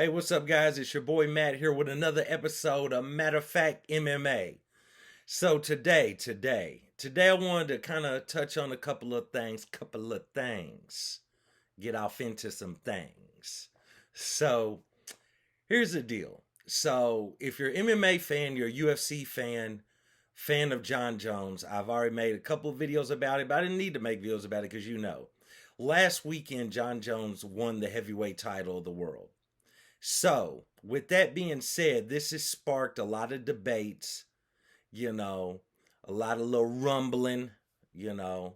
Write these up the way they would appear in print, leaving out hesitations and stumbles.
Hey, what's up, guys? It's your boy Matt here with another episode of Matter of Fact MMA. So today I wanted to kind of touch on a couple of things, get off into some things. So here's the deal. So if you're an MMA fan, you're a UFC fan of Jon Jones. I've already made a couple of videos about it, but I didn't need to make videos about it because last weekend Jon Jones won the heavyweight title of the world. So, with that being said, this has sparked a lot of debates, a lot of little rumbling, a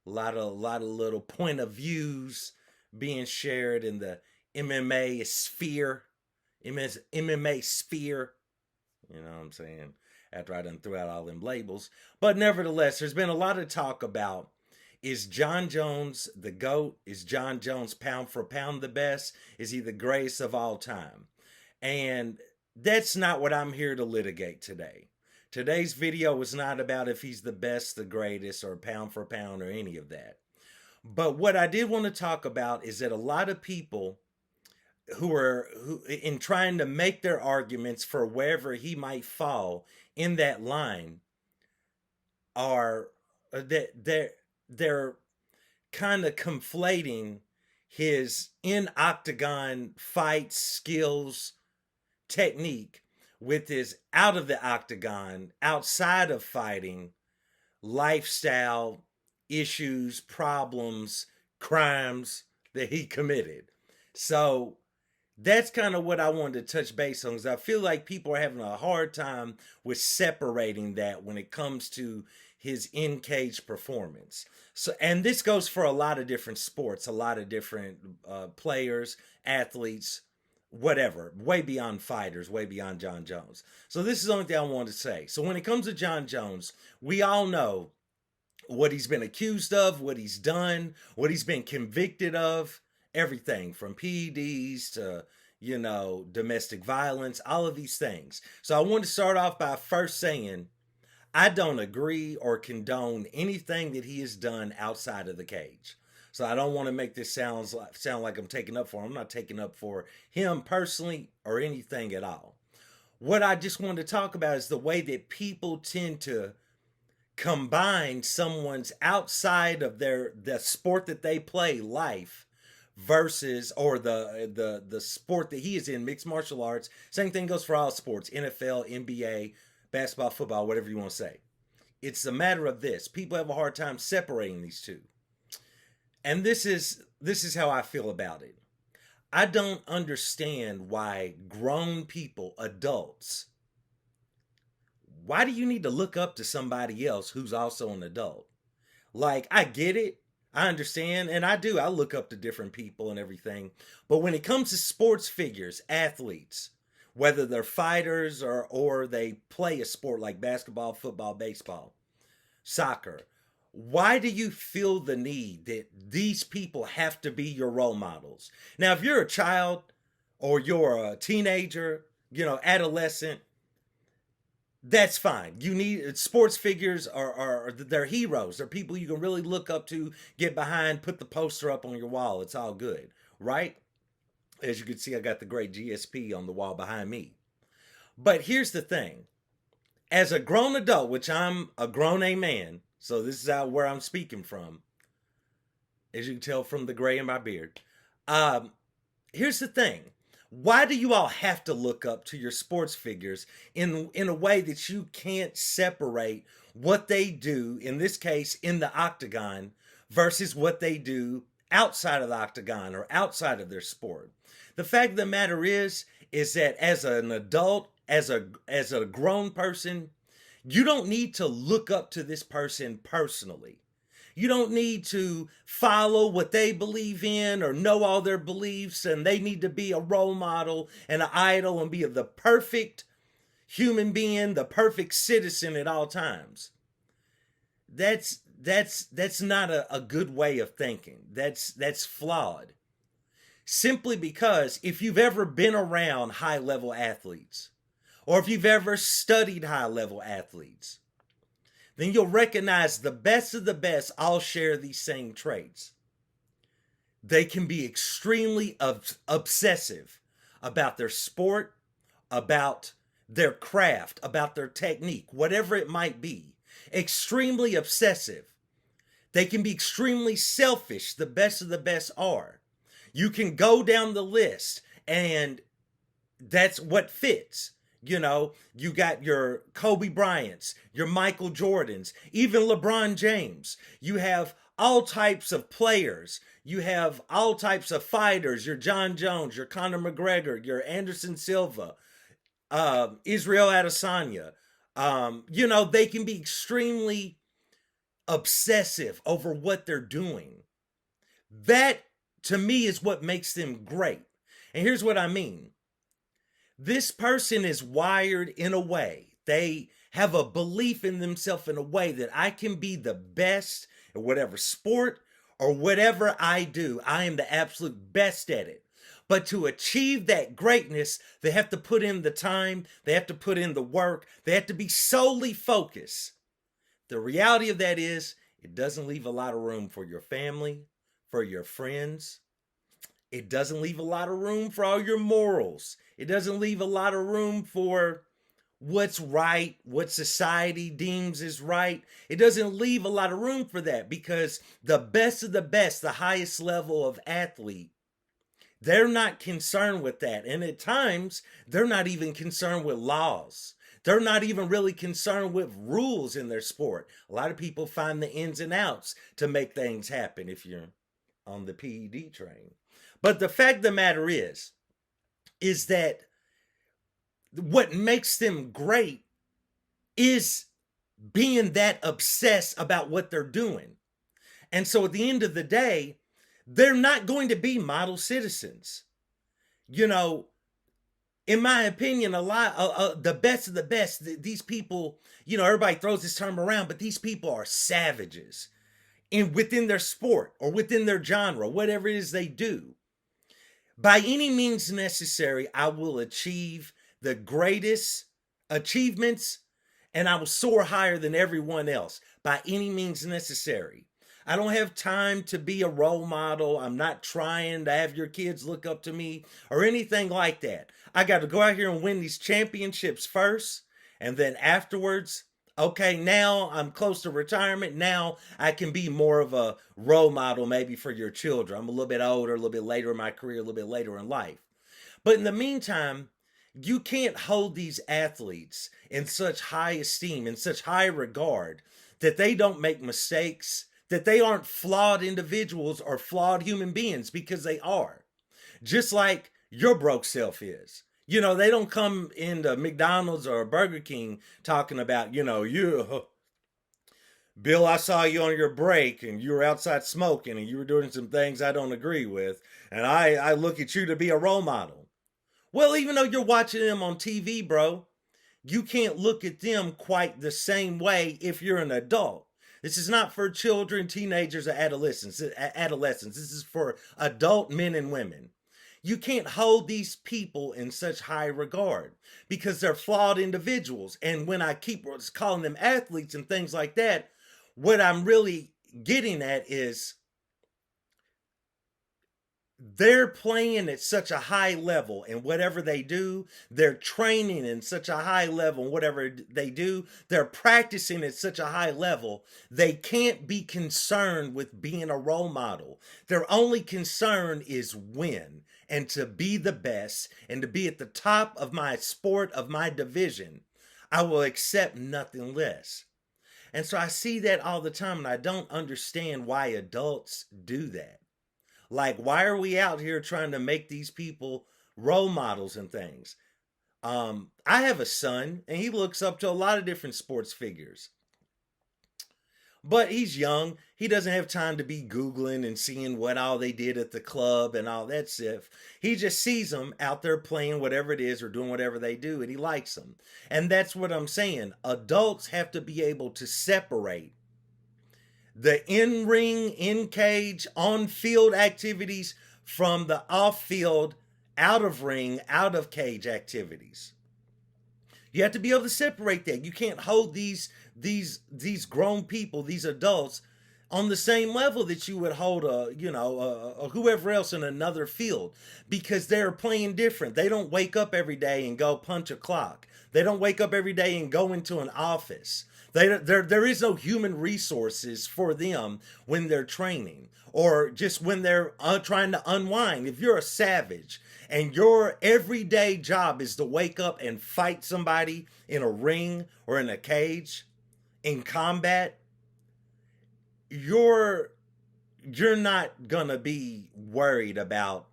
lot of little point of views being shared in the MMA sphere, MMA sphere, you know what I'm saying? After I done threw out all them labels. But nevertheless, there's been a lot of talk about, is Jon Jones the GOAT? Is Jon Jones pound for pound the best? Is he the greatest of all time? And that's not what I'm here to litigate today. Today's video is not about if he's the best, the greatest, or pound for pound, or any of that. But what I did want to talk about is that a lot of people who in trying to make their arguments for wherever he might fall in that line are that they're kind of conflating his in octagon fight skills, technique, with his out of the octagon, outside of fighting, lifestyle issues, problems, crimes that he committed. So that's kind of what I wanted to touch base on, because I feel like people are having a hard time with separating that when it comes to his in-cage performance. So, and this goes for a lot of different sports, a lot of different players, athletes, whatever, way beyond fighters, way beyond Jon Jones. So this is the only thing I wanted to say. So when it comes to Jon Jones, we all know what he's been accused of, what he's done, what he's been convicted of, everything from PEDs to, domestic violence, all of these things. So I want to start off by first saying, I don't agree or condone anything that he has done outside of the cage. So I don't want to make this sound like I'm taking up for him. I'm not taking up for him personally or anything at all. What I just want to talk about is the way that people tend to combine someone's outside of the sport that they play life versus, or the sport that he is in, mixed martial arts. Same thing goes for all sports, NFL, NBA, basketball, football, whatever you want to say. It's a matter of this. People have a hard time separating these two. And this is how I feel about it. I don't understand why grown people, adults, why do you need to look up to somebody else who's also an adult? Like, I get it. I understand, and I do. I look up to different people and everything. But when it comes to sports figures, athletes, whether they're fighters or they play a sport like basketball, football, baseball, soccer, why do you feel the need that these people have to be your role models? Now, if you're a child or you're a teenager, adolescent, that's fine. You need sports figures are they're heroes. They're people you can really look up to, get behind, put the poster up on your wall. It's all good, right? As you can see, I got the great GSP on the wall behind me. But here's the thing. As a grown adult, which I'm a grown A man, so this is where I'm speaking from, as you can tell from the gray in my beard. Here's the thing. Why do you all have to look up to your sports figures in a way that you can't separate what they do, in this case, in the octagon, versus what they do outside of the octagon or outside of their sport? The fact of the matter is that as an adult, as a grown person, you don't need to look up to this person personally. You don't need to follow what they believe in or know all their beliefs, and they need to be a role model and an idol and be the perfect human being, the perfect citizen at all times. That's not a good way of thinking. That's flawed. Simply because if you've ever been around high-level athletes, or if you've ever studied high-level athletes, then you'll recognize the best of the best all share these same traits. They can be extremely obsessive about their sport, about their craft, about their technique, whatever it might be. Extremely obsessive. They can be extremely selfish. The best of the best are. You can go down the list and that's what fits. You know, you got your Kobe Bryants, your Michael Jordans, even LeBron James. You have all types of players. You have all types of fighters. Your John Jones, your Conor McGregor, your Anderson Silva, Israel Adesanya. You know, they can be extremely obsessive over what they're doing. That, to me, is what makes them great. And here's what I mean. This person is wired in a way. They have a belief in themselves in a way that I can be the best at whatever sport or whatever I do. I am the absolute best at it. But to achieve that greatness, they have to put in the time. They have to put in the work. They have to be solely focused. The reality of that is it doesn't leave a lot of room for your family, for your friends. It doesn't leave a lot of room for all your morals. It doesn't leave a lot of room for what's right, what society deems is right. It doesn't leave a lot of room for that because the best of the best, the highest level of athlete, they're not concerned with that. And at times, they're not even concerned with laws. They're not even really concerned with rules in their sport. A lot of people find the ins and outs to make things happen if you're on the PED train. But the fact of the matter is that what makes them great is being that obsessed about what they're doing. And so at the end of the day, they're not going to be model citizens. You know, in my opinion, a lot, the best of the best, these people, you know, everybody throws this term around, but these people are savages within their sport or within their genre, whatever it is they do. By any means necessary, I will achieve the greatest achievements and I will soar higher than everyone else by any means necessary. I don't have time to be a role model. I'm not trying to have your kids look up to me or anything like that. I got to go out here and win these championships first. And then afterwards, okay, now I'm close to retirement. Now I can be more of a role model maybe for your children. I'm a little bit older, a little bit later in my career, a little bit later in life. But in the meantime, you can't hold these athletes in such high esteem, in such high regard that they don't make mistakes, that they aren't flawed individuals or flawed human beings, because they are. Just like your broke self is. You know, they don't come into McDonald's or Burger King talking about, you know, Bill, I saw you on your break and you were outside smoking and you were doing some things I don't agree with. And I look at you to be a role model. Well, even though you're watching them on TV, bro, you can't look at them quite the same way if you're an adult. This is not for children, teenagers, or adolescents. This is for adult men and women. You can't hold these people in such high regard because they're flawed individuals. And when I keep calling them athletes and things like that, what I'm really getting at is they're playing at such a high level in whatever they do. They're training in such a high level in whatever they do. They're practicing at such a high level. They can't be concerned with being a role model. Their only concern is win and to be the best and to be at the top of my sport, of my division. I will accept nothing less. And so I see that all the time, and I don't understand why adults do that. Like, why are we out here trying to make these people role models and things? I have a son, and he looks up to a lot of different sports figures. But he's young. He doesn't have time to be Googling and seeing what all they did at the club and all that stuff. He just sees them out there playing whatever it is or doing whatever they do, and he likes them. And that's what I'm saying. Adults have to be able to separate the in-ring, in-cage, on-field activities from the off-field, out-of-ring, out-of-cage activities. You have to be able to separate that. You can't hold these grown people, these adults, on the same level that you would hold whoever else in another field, because they're playing different. They don't wake up every day and go punch a clock. They don't wake up every day and go into an office. There is no human resources for them when they're training, or just when they're trying to unwind. If you're a savage and your everyday job is to wake up and fight somebody in a ring or in a cage in combat, you're not gonna be worried about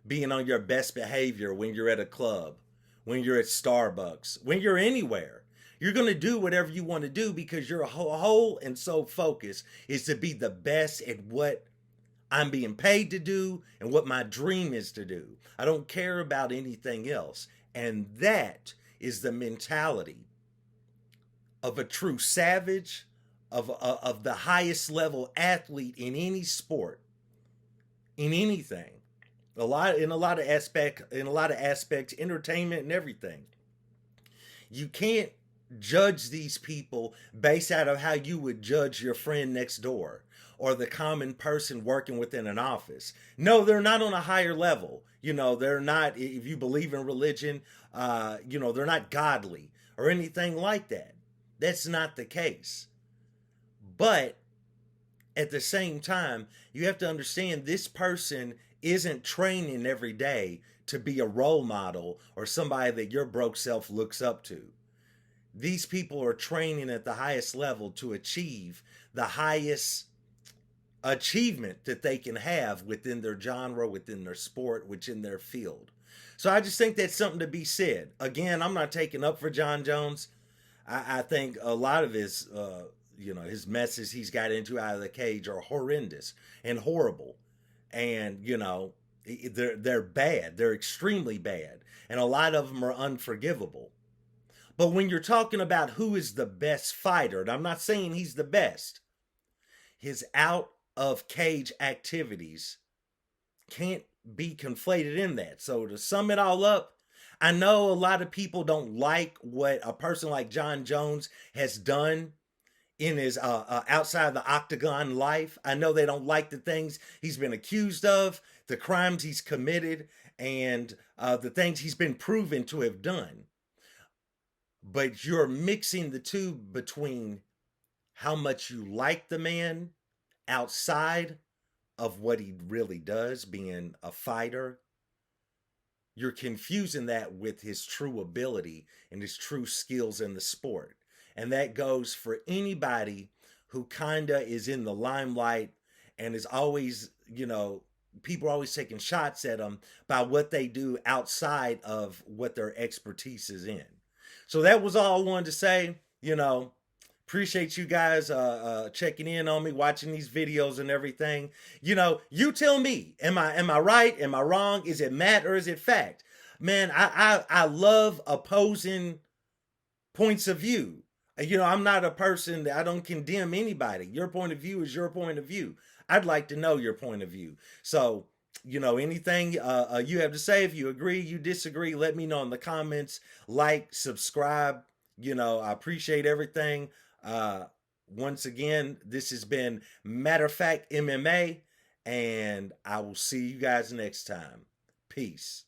being on your best behavior when you're at a club, when you're at Starbucks, when you're anywhere. You're gonna do whatever you want to do because your whole and sole focus is to be the best at what I'm being paid to do and what my dream is to do. I don't care about anything else. And that is the mentality of a true savage, of the highest level athlete in any sport, in anything. In a lot of aspects, entertainment and everything. You can't judge these people based out of how you would judge your friend next door or the common person working within an office. No, they're not on a higher level. They're not, if you believe in religion, they're not godly or anything like that. That's not the case. But at the same time, you have to understand this person isn't training every day to be a role model or somebody that your broke self looks up to. These people are training at the highest level to achieve the highest achievement that they can have within their genre, within their sport, within their field. So I just think that's something to be said. Again, I'm not taking up for Jon Jones. I think a lot of his messes he's got into out of the cage are horrendous and horrible. And, they're bad. They're extremely bad. And a lot of them are unforgivable. But when you're talking about who is the best fighter, and I'm not saying he's the best, his out of cage activities can't be conflated in that. So to sum it all up, I know a lot of people don't like what a person like Jon Jones has done in his outside the octagon life. I know they don't like the things he's been accused of, the crimes he's committed, and the things he's been proven to have done. But you're mixing the two between how much you like the man outside of what he really does, being a fighter. You're confusing that with his true ability and his true skills in the sport. And that goes for anybody who kinda is in the limelight and is always, people are always taking shots at them by what they do outside of what their expertise is in. So that was all I wanted to say. Appreciate you guys checking in on me, watching these videos and everything. You tell me, am I right? Am I wrong? Is it math or is it fact? Man, I love opposing points of view. I'm not a person that I don't condemn anybody. Your point of view is your point of view. I'd like to know your point of view. So, anything you have to say, if you agree, you disagree, let me know in the comments. Like, subscribe. I appreciate everything. Once again, this has been Matter of Fact MMA, and I will see you guys next time. Peace.